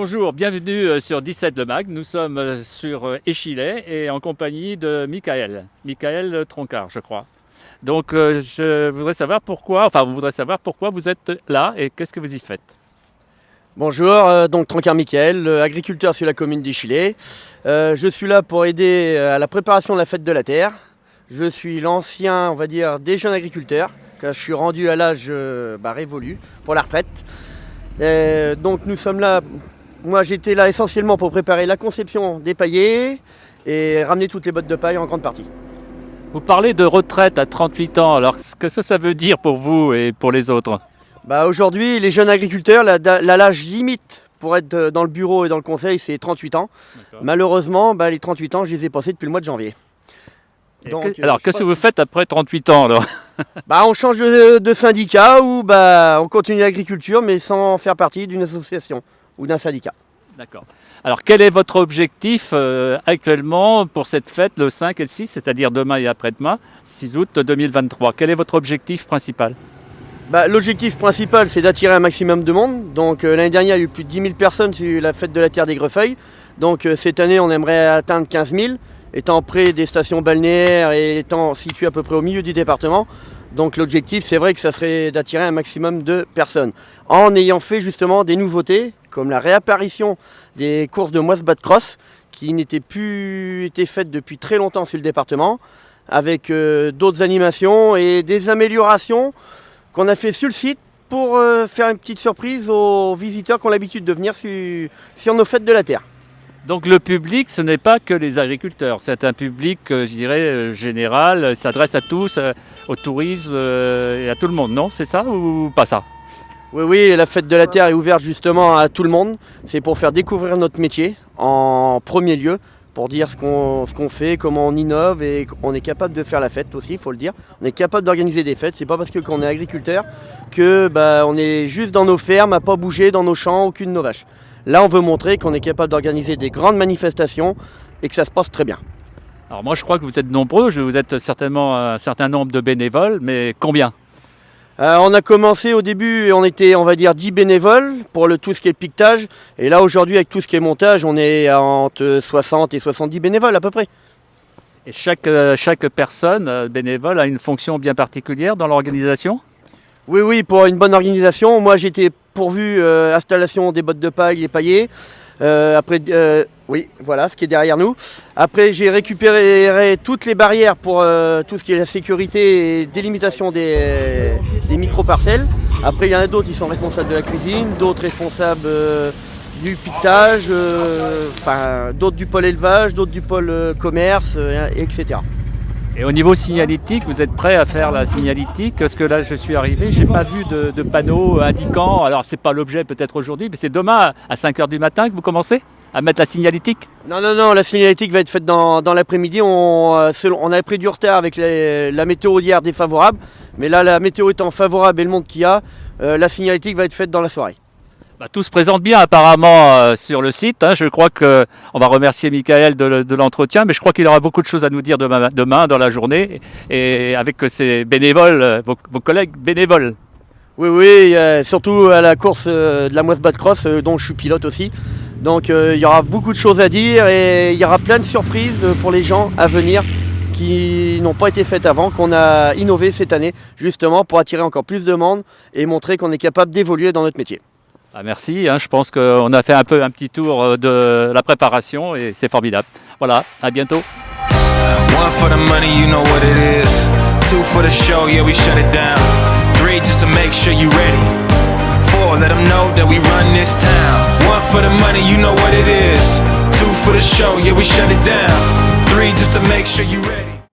Bonjour, bienvenue sur 17 Le Mag. Nous sommes sur Échillais et en compagnie de Michael Troncard, je crois. Donc je voudrais savoir pourquoi, vous êtes là et qu'est-ce que vous y faites. Bonjour, donc Troncard Michael, agriculteur sur la commune d'Échillais. Je suis là pour aider à la préparation de la fête de la terre. Je suis l'ancien, on va dire, des jeunes agriculteurs, car je suis rendu à l'âge révolu pour la retraite. Donc nous sommes là, moi j'étais là essentiellement pour préparer la conception des paillets et ramener toutes les bottes de paille en grande partie. Vous parlez de retraite à 38 ans, alors qu'est-ce que ça veut dire pour vous et pour les autres? Aujourd'hui, les jeunes agriculteurs, l'âge limite pour être dans le bureau et dans le conseil, c'est 38 ans. Malheureusement, les 38 ans, je les ai passés depuis le mois de janvier. Donc, alors, qu'est-ce que vous faites après 38 ans alors? On change de syndicat ou on continue l'agriculture, mais sans faire partie d'une association ou d'un syndicat. D'accord. Alors, quel est votre objectif actuellement pour cette fête, le 5 et le 6, c'est-à-dire demain et après-demain, 6 août 2023? Quel est votre objectif principal? L'objectif principal, c'est d'attirer un maximum de monde. Donc l'année dernière, il y a eu plus de 10 000 personnes sur la fête de la terre des Greffeuils. Donc cette année, on aimerait atteindre 15 000, étant près des stations balnéaires et étant situé à peu près au milieu du département. Donc l'objectif, c'est vrai que ça serait d'attirer un maximum de personnes. En ayant fait justement des nouveautés, comme la réapparition des courses de Moisse-Bas de Crosse, qui n'étaient plus été faites depuis très longtemps sur le département, avec d'autres animations et des améliorations qu'on a fait sur le site pour faire une petite surprise aux visiteurs qui ont l'habitude de venir sur nos fêtes de la terre. Donc le public, ce n'est pas que les agriculteurs, c'est un public, je dirais, général, s'adresse à tous, au tourisme et à tout le monde, non? C'est ça ou pas ça? Oui, la fête de la terre est ouverte justement à tout le monde. C'est pour faire découvrir notre métier en premier lieu, pour dire ce qu'on fait, comment on innove et on est capable de faire la fête aussi, il faut le dire. On est capable d'organiser des fêtes, c'est pas parce qu'on est agriculteur que on est juste dans nos fermes, à pas bouger, dans nos champs, aucune de nos vaches. Là, on veut montrer qu'on est capable d'organiser des grandes manifestations et que ça se passe très bien. Alors moi, je crois que vous êtes nombreux, vous êtes certainement un certain nombre de bénévoles, mais combien? On a commencé au début, on était, on va dire, 10 bénévoles pour tout ce qui est piquetage. Et là, aujourd'hui, avec tout ce qui est montage, on est entre 60 et 70 bénévoles à peu près. Et chaque personne bénévole a une fonction bien particulière dans l'organisation? Oui, pour une bonne organisation. Moi, j'étais pourvu installation des bottes de paille, les paillets. Oui, voilà ce qui est derrière nous. Après, j'ai récupéré toutes les barrières pour tout ce qui est la sécurité et délimitation des micro-parcelles. Après, il y en a d'autres qui sont responsables de la cuisine, d'autres responsables du piquetage, d'autres du pôle élevage, d'autres du pôle commerce, etc. Et au niveau signalétique, vous êtes prêt à faire la signalétique? Parce que là, je suis arrivé, j'ai pas vu de panneau indiquant. Alors, c'est pas l'objet peut-être aujourd'hui, mais c'est demain à 5h du matin que vous commencez à mettre la signalétique? Non, la signalétique va être faite dans l'après-midi. On avait pris du retard avec la météo hier défavorable. Mais là, la météo étant favorable et le monde qu'il y a, la signalétique va être faite dans la soirée. Tout se présente bien apparemment sur le site. Je crois qu'on va remercier Michael de l'entretien, mais je crois qu'il aura beaucoup de choses à nous dire demain dans la journée et avec ses bénévoles, vos collègues bénévoles. Oui, surtout à la course de la Moisse-Bas de Crosse, dont je suis pilote aussi. Donc il y aura beaucoup de choses à dire et il y aura plein de surprises pour les gens à venir qui n'ont pas été faites avant, qu'on a innové cette année justement pour attirer encore plus de monde et montrer qu'on est capable d'évoluer dans notre métier. Merci, je pense qu'on a fait un petit tour de la préparation et c'est formidable. Voilà, à bientôt. One for the money, you know what it is. Two for the show, yeah, we shut it down. Three just to make sure you ready. Four, let them know that we run this town. One for the money, you know what it is. Two for the show, yeah, we shut it down. Three just to make sure you ready.